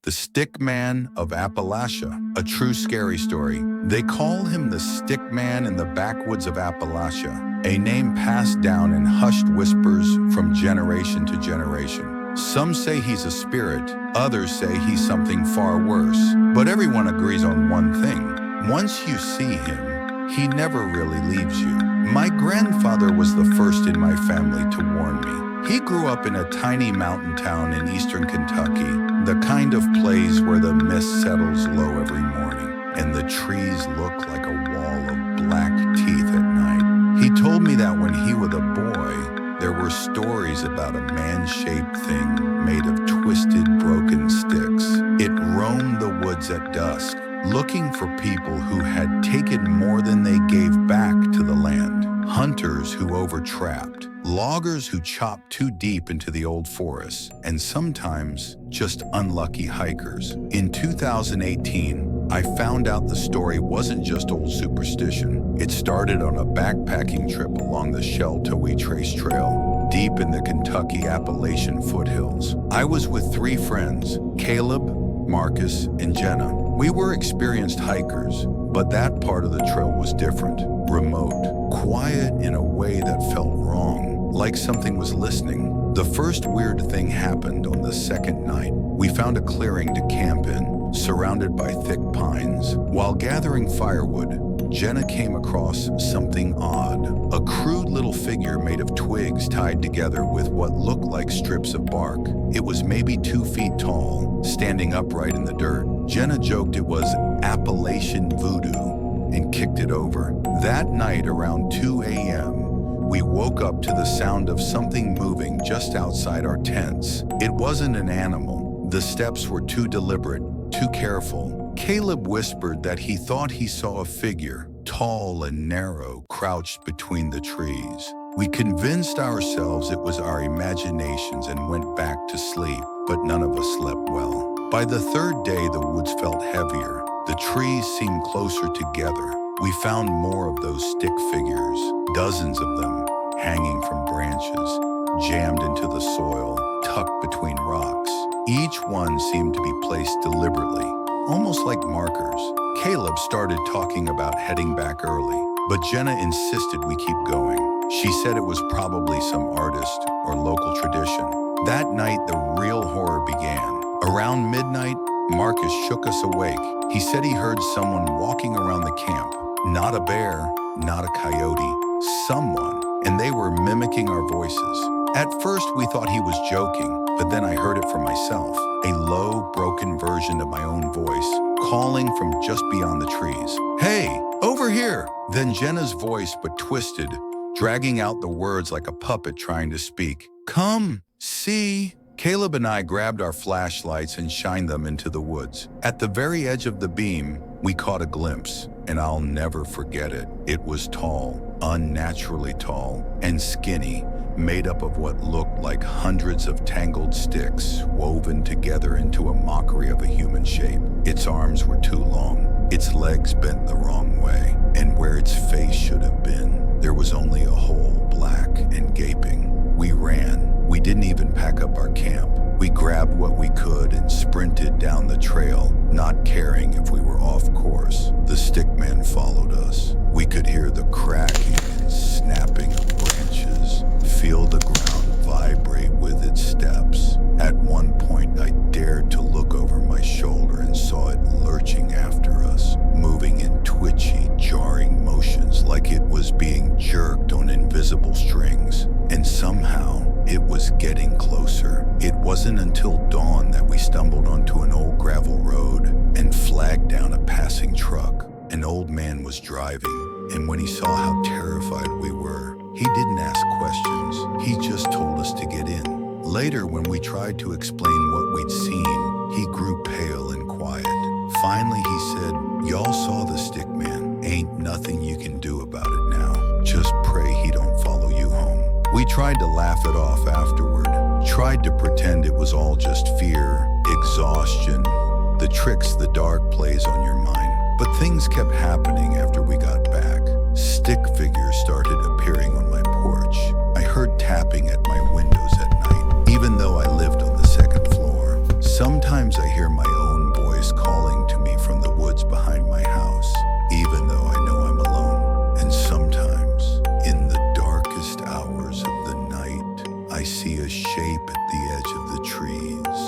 The Stick Man of Appalachia, a true scary story. They call him the Stick Man in the backwoods of Appalachia, a name passed down in hushed whispers from generation to generation. Some say he's a spirit, others say he's something far worse, but everyone agrees on one thing. Once you see him, he never really leaves you. My grandfather was the first in my family to warn me. He grew up in a tiny mountain town in eastern Kentucky, the kind of place where the mist settles low every morning and the trees look like a wall of black teeth at night. He told me that when he was a boy, there were stories about a man-shaped thing made of twisted, broken sticks. It roamed the woods at dusk, looking for people who had taken more than they gave back to the land. Hunters who overtrapped, loggers who chopped too deep into the old forests, and sometimes just unlucky hikers. In 2018, I found out the story wasn't just old superstition. It started on a backpacking trip along the Sheltowee Trace Trail, deep in the Kentucky Appalachian foothills. I was with 3 friends, Caleb, Marcus, and Jenna. We were experienced hikers, but that part of the trail was different, remote, quiet in a way that felt wrong, like something was listening. The first weird thing happened on the second night. We found a clearing to camp in, surrounded by thick pines. While gathering firewood, Jenna came across something odd, a crude little figure made of twigs tied together with what looked like strips of bark. It was maybe 2 feet tall, standing upright in the dirt. Jenna joked it was Appalachian voodoo and kicked it over. That night around 2 a.m., we woke up to the sound of something moving just outside our tents. It wasn't an animal. The steps were too deliberate, too careful. Caleb whispered that he thought he saw a figure, tall and narrow, crouched between the trees. We convinced ourselves it was our imaginations and went back to sleep, but none of us slept well. By the third day, the woods felt heavier. The trees seemed closer together. We found more of those stick figures, dozens of them, hanging from branches, jammed into the soil, tucked between rocks. Each one seemed to be placed deliberately, almost like markers. Caleb started talking about heading back early, but Jenna insisted we keep going. She said it was probably some artist or local tradition. That night, the real horror began. Around midnight, Marcus shook us awake. He said he heard someone walking around the camp. Not a bear, not a coyote, someone, and they were mimicking our voices. At first, we thought he was joking, but then I heard it for myself, a low, broken version of my own voice, calling from just beyond the trees. Hey, over here! Then Jenna's voice, but twisted, dragging out the words like a puppet trying to speak. Come, see. Caleb and I grabbed our flashlights and shined them into the woods. At the very edge of the beam, we caught a glimpse, and I'll never forget it. It was tall, unnaturally tall, and skinny, made up of what looked like hundreds of tangled sticks woven together into a mockery of a human shape. Its arms were too long, its legs bent the wrong way, and where its face should have been, there was only a hole, black and gaping. We ran. We didn't even pack up our camp. We grabbed what we could and sprinted down the trail, not caring if we were off course. The stick man followed us. We could hear the cracking and snapping of branches, feel the ground vibrate with its steps. At one point, I dared to look over my shoulder and saw it lurching after us, moving in twitchy, jarring motions like it was being jerked on invisible strings. And somehow, it was getting closer. It wasn't until dawn that we stumbled onto an old gravel road and flagged down a passing truck. An old man was driving, and when he saw how terrified we were, he didn't ask questions. He just told us to get in. Later, when we tried to explain what we'd seen, he grew pale and quiet. Finally, he said, "Y'all saw the stick man. Ain't nothing you can do about it now. Just pray he don't follow you home." We tried to laugh it off afterward, tried to pretend it was all just fear, exhaustion, the tricks the dark plays on your mind. But things kept happening after we got back. Stick figures started appearing on my porch. I heard tapping at my windows at night, even though I lived on the second floor. Sometimes I hear my I see a shape at the edge of the trees.